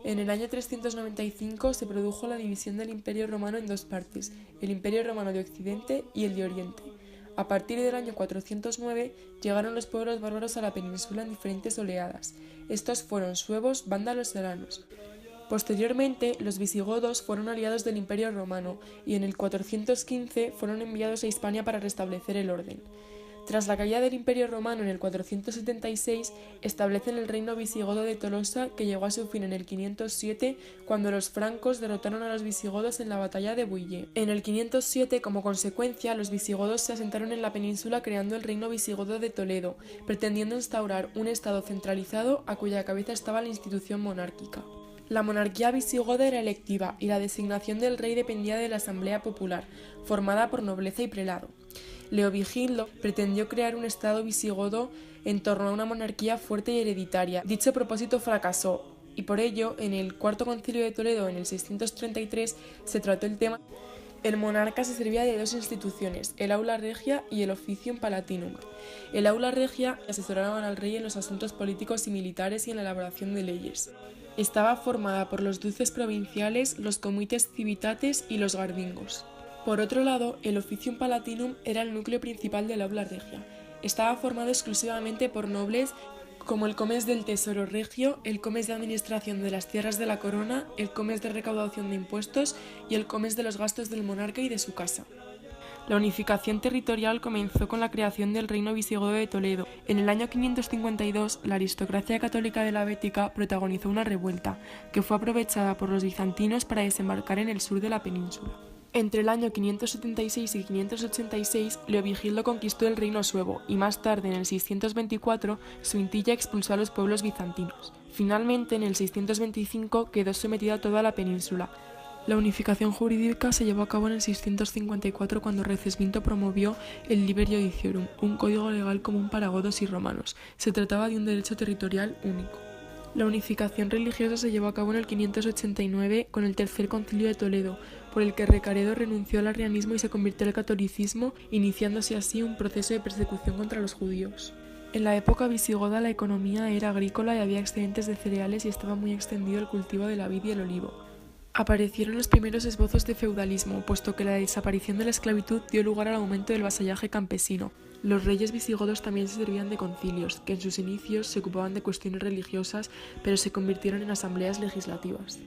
En el año 395 se produjo la división del Imperio Romano en dos partes, el Imperio Romano de Occidente y el de Oriente. A partir del año 409 llegaron los pueblos bárbaros a la península en diferentes oleadas. Estos fueron suevos, vándalos y aranos. Posteriormente, los visigodos fueron aliados del Imperio Romano y en el 415 fueron enviados a Hispania para restablecer el orden. Tras la caída del Imperio Romano en el 476, establecen el reino visigodo de Tolosa, que llegó a su fin en el 507 cuando los francos derrotaron a los visigodos en la batalla de Bouillé. En el 507, como consecuencia, los visigodos se asentaron en la península creando el reino visigodo de Toledo, pretendiendo instaurar un estado centralizado a cuya cabeza estaba la institución monárquica. La monarquía visigoda era electiva y la designación del rey dependía de la Asamblea Popular, formada por nobleza y prelado. Leovigildo pretendió crear un estado visigodo en torno a una monarquía fuerte y hereditaria. Dicho propósito fracasó, y por ello, en el Cuarto Concilio de Toledo, en el 633, se trató el tema. El monarca se servía de dos instituciones, el Aula Regia y el Officium Palatinum. El Aula Regia asesoraba al rey en los asuntos políticos y militares y en la elaboración de leyes. Estaba formada por los duces provinciales, los comites civitates y los gardingos. Por otro lado, el Officium Palatinum era el núcleo principal del Aula Regia. Estaba formado exclusivamente por nobles como el comes del Tesoro Regio, el comes de administración de las tierras de la corona, el comes de recaudación de impuestos y el comes de los gastos del monarca y de su casa. La unificación territorial comenzó con la creación del reino visigodo de Toledo. En el año 552, la aristocracia católica de la Bética protagonizó una revuelta, que fue aprovechada por los bizantinos para desembarcar en el sur de la península. Entre el año 576 y 586, Leovigildo conquistó el reino suevo y más tarde, en el 624, Suintilla expulsó a los pueblos bizantinos. Finalmente, en el 625, quedó sometida toda la península. La unificación jurídica se llevó a cabo en el 654 cuando Recesvinto promovió el Liber Iudiciorum, un código legal común para godos y romanos. Se trataba de un derecho territorial único. La unificación religiosa se llevó a cabo en el 589 con el Tercer Concilio de Toledo, por el que Recaredo renunció al arrianismo y se convirtió al catolicismo, iniciándose así un proceso de persecución contra los judíos. En la época visigoda la economía era agrícola y había excedentes de cereales y estaba muy extendido el cultivo de la vid y el olivo. Aparecieron los primeros esbozos de feudalismo, puesto que la desaparición de la esclavitud dio lugar al aumento del vasallaje campesino. Los reyes visigodos también se servían de concilios, que en sus inicios se ocupaban de cuestiones religiosas, pero se convirtieron en asambleas legislativas.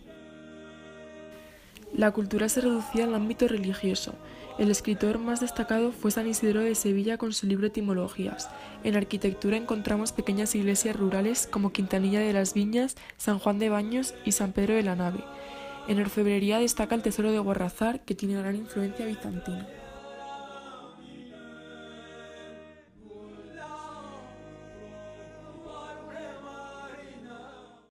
La cultura se reducía al ámbito religioso. El escritor más destacado fue San Isidoro de Sevilla con su libro Etimologías. En arquitectura encontramos pequeñas iglesias rurales como Quintanilla de las Viñas, San Juan de Baños y San Pedro de la Nave. En orfebrería destaca el Tesoro de Guarrazar, que tiene gran influencia bizantina.